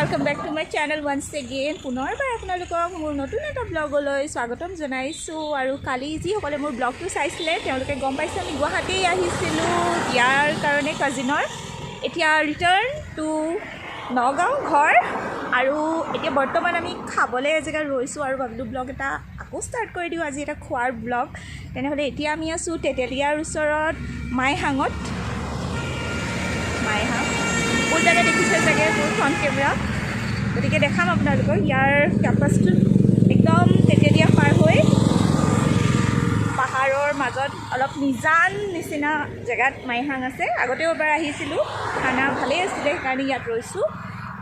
welcome back to my channel once again पुनरबार আপোনালোকক মোৰ নতুন এটা ব্লগলৈ স্বাগতম জনাইছো আৰু কালি যিসকলে মোৰ ব্লগটো চাইছিলে তেওঁলোকে গম পাইছে আমি গুৱাহাটী আহিছিলোঁ ইয়াৰ কাৰণে কাজিনৰ এতিয়া ৰিটাৰ্ণ টু নগাঁও ঘৰ আৰু এতিয়া বৰ্তমান আমি খাবলৈ এজেগা ৰৈছোঁ আৰু ভাবিলোঁ ব্লগ এটা আকৌ ষ্টাৰ্ট কৰি দিওঁ আজি এটা খোৱাৰ ব্লগ তেনেহ'লে এতিয়া আমি আছোঁ তেতেলীয়াৰ ওচৰত মাইহাঙত মাইহাং বহুত জায়গা দেখিছে চাগে মোৰ ফ্ৰণ্ট কেমেৰা গতিকে দেখাম আপোনালোকক ইয়াৰ কেম্পাছটো একদম তেতেলীয়া পাৰ হৈ পাহাৰৰ মাজত অলপ নিজান নিচিনা জেগাত মাইহাং আছে আগতেও এবাৰ আহিছিলোঁ খানা ভালেই আছিলে সেইকাৰণে ইয়াত ৰৈছোঁ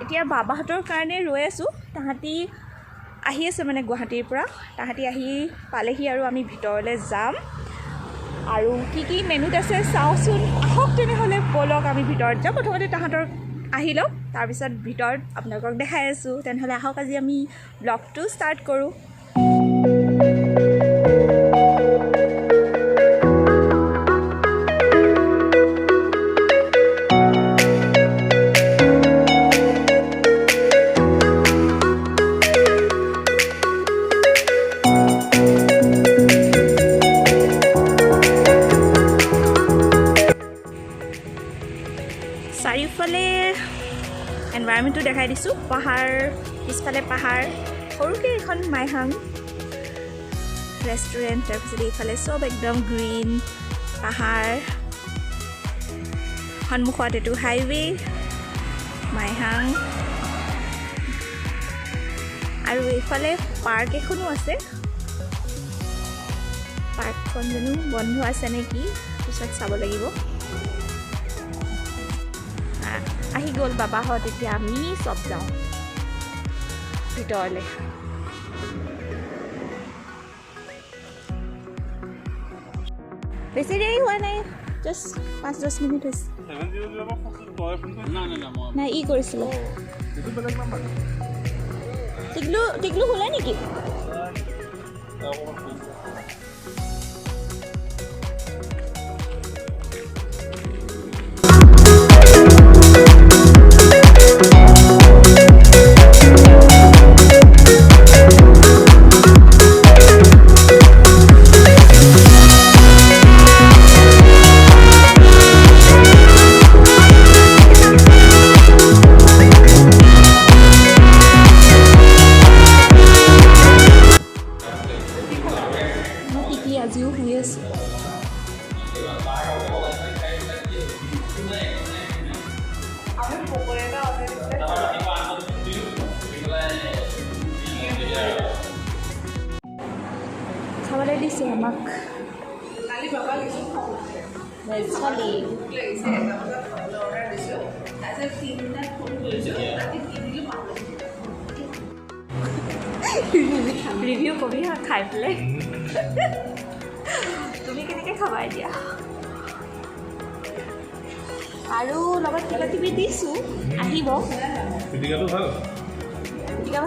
এতিয়া বাবাহঁতৰ কাৰণে ৰৈ আছোঁ তাহাঁতি আহি আছে মানে গুৱাহাটীৰ পৰা তাহাঁতি আহি পালেহি আৰু আমি ভিতৰলৈ যাম আৰু কি মেনুত আছে চাওঁচোন আহক তেনেহ'লে ব'লক আমি ভিতৰত যাম প্ৰথমতে তাহাঁতৰ আহি লওক তাৰপিছত ভিতৰত আপোনালোকক দেখাই আছোঁ তেনেহ'লে আহক আজি আমি ব্লগটো ষ্টাৰ্ট কৰোঁ চাৰিওফালে এনভাইৰনমেণ্টটো দেখাই দিছোঁ পাহাৰ পিছফালে পাহাৰ সৰুকৈ এখন মাইহাং ৰেষ্টুৰেণ্ট তাৰপিছত এইফালে চব একদম গ্ৰীণ পাহাৰ সন্মুখত এইটো হাইৱে মাইহাং আৰু এইফালে পাৰ্ক এখনো আছে পাৰ্কখন জানো বন্ধ আছে নেকি পিছত চাব লাগিব আহি গ'ল বাবাহঁত এতিয়া আমি চব যাওঁ ভিতৰলৈ বেছি দেৰি হোৱা নাই জাষ্ট 5-10 মিনিট হৈছে নাই ই কৰিছিলোঁ টিকলু হ'লে নেকি আজিও শুই আছোঁ খাবলৈ দিছে আমাক ৰিভিউ কবি হা খাই পেলাই তুমি কেনেকৈ খাবা এতিয়া আৰু লগত কিবা কিবি দিছোঁ আহিব পিটিকা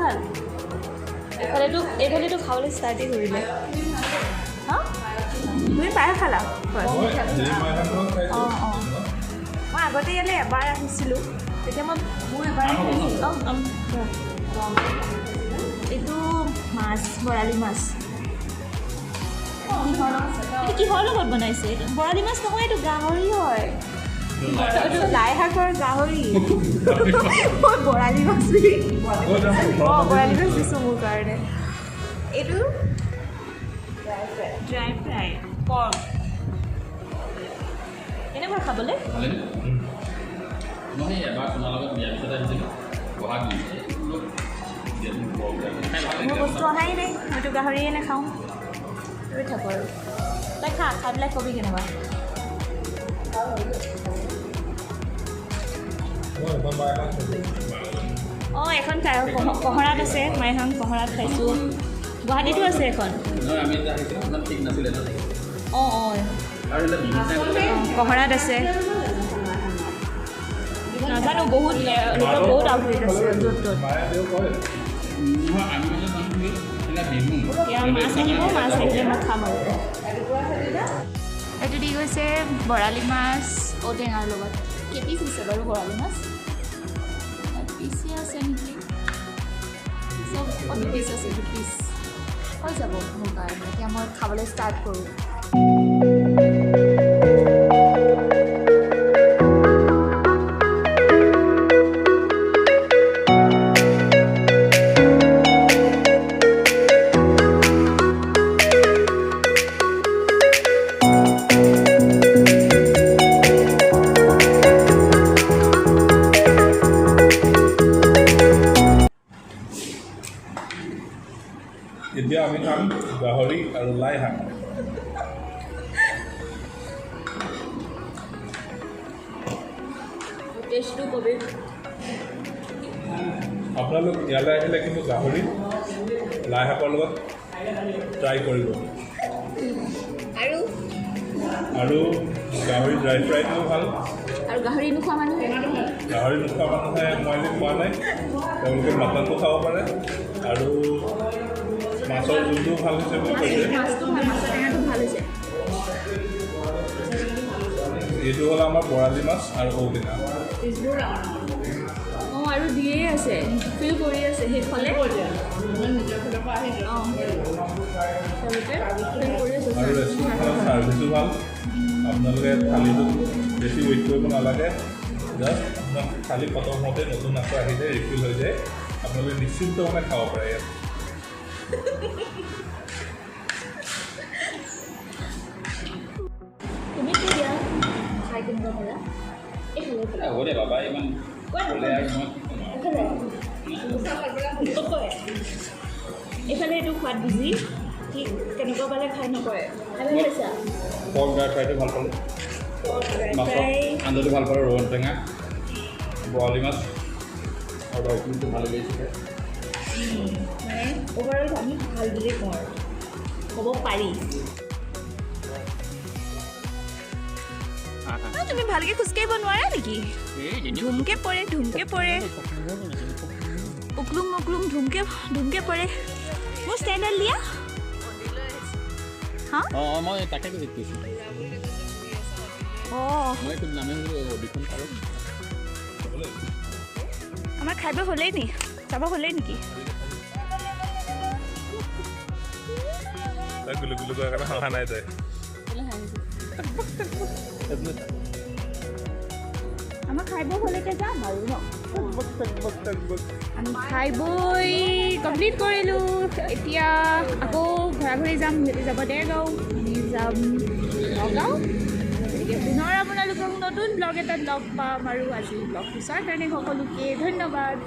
ভাল এইফালেতো খাবলৈ ষ্টাৰ্টেই কৰিলে হা তুমি পাই খালা অঁ মই আগতে ইয়ালৈ এবাৰ আহিছিলোঁ তেতিয়া মোৰ এবাৰ এইটো মাছ বৰালি মাছ এইটো কিহৰ লগত বনাইছে বৰালি মাছ নহয় এইটো গাহৰি হয় এইটো লাই শাকৰ গাহৰি মই বৰালি মাছ বৰালি মাছ দিছোঁ মোৰ কাৰণে এইটো ড্ৰাই ফ্ৰাই পৰ্ক কেনেকুৱা খাবলৈ মোৰ বস্তু অহাই নাই মইতো গাহৰিয়ে নাখাওঁ ৰৈ থাকোঁ আৰু তই খাই পেলাই কবি কেনেকুৱা অঁ এখন খাই কহৰাত আছে মাইহাং কহৰাত খাইছোঁ গুৱাহাটীতো আছে এখন অঁ কহৰাত আছে নাজানো বহুত বহুত আউটলেট আছে য'ত ত'ত মাছ আহিব মাছ আহিলে মই খাম আৰু এইটো দি গৈছে বৰালি মাছ ঔটেঙাৰ লগত কেপিচ দিছে বাৰু বৰালি মাছ পিছে এইখিনিয়ে আছে নেকি চব দুপিচ আছে দুপিচ হৈ যাব মোৰ কাৰণে এতিয়া মই খাবলৈ ষ্টাৰ্ট কৰোঁ এতিয়া আমি খাম গাহৰি আৰু লাই শাক টেষ্টটো কবি আপোনালোক ইয়ালৈ আহিলে কিন্তু গাহৰি লাই শাকৰ লগত ট্ৰাই কৰিব আৰু গাহৰি ড্ৰাই ফ্ৰাইটোও ভাল আৰু গাহৰি নোখোৱা মানুহে গাহৰি নোখোৱা মানুহে মই যে খোৱা নাই তেওঁলোকে মাটনটো খাব পাৰে আৰু মাছৰ জোলটোও ভাল হৈছে বুলি কৈছে মাছটো মাছৰ টেঙাটো ভাল হৈছে এইটো হ'ল আমাৰ বৰালি মাছ আৰু ঔটেঙা অঁ আৰু দিয়েই আছে ফিল কৰি আছে সেইফালে আৰু ৰেষ্টুৰেণ্টখনৰ ছাৰ্ভিচো ভাল আপোনালোকে থালিটো বেছি ৱেইট কৰিব নালাগে জাষ্ট আপোনাক থালি খতম হওঁতে নতুন আকৌ আহি যায় ৰিফিল হৈ যায় আপোনালোকে নিশ্চিন্ত মানে খাব পাৰে ইয়াত তুমি কি দিয়া খাই কেনেকুৱা পালা এইফালে হ'ব দে বাবা ইমান ক'লে আৰু মই কি ক'ম আৰু এইফালে এইটো সোৱাদ বুজি কি কেনেকুৱা পালে খাই নকৰে ভালে পাইছা পৰ্ক ড্ৰাই ফ্ৰাইটো ভাল পালোঁ মাছৰ আঞ্জাটো ভাল পালোঁ ৰৌন টেঙা বৰালি মাছ আৰু ঔটেঙাটো ভাল লাগিছিলে মানে অভাৰঅল আমি ভাল বুলি কওঁ আৰু ক'ব পাৰি তুমি ভালকৈ খোজকাঢ়িব নোৱাৰা নেকি ধুমকে পৰে উকলুং মুকলুং ধুমকে পৰে মোৰ ষ্টেণ্ডাৰ্ড লিয়া অঁ মই তাকে কৈছোঁ অঁ মই এইটো নামে অডিখন পালোঁ আমাৰ খাব হ'লেই নি যাব হ'লেই নেকি গুলু গুলু কৰাৰ কাৰণে অহা নাই তাই আমাৰ খাই বৈ হ'লেকে যাম আৰু ন আমি খাই বৈ কমপ্লিট কৰিলোঁ এতিয়া আকৌ ঘৰা ঘূৰি যাম সিহঁতে যাব দেৰগাঁও আমি যাম নগাঁও গতিকে পুনৰ আপোনালোকক নতুন ব্লগ এটাত লগ পাম আৰু আজি ব্লগটো চোৱাৰ কাৰণে সকলোকে ধন্যবাদ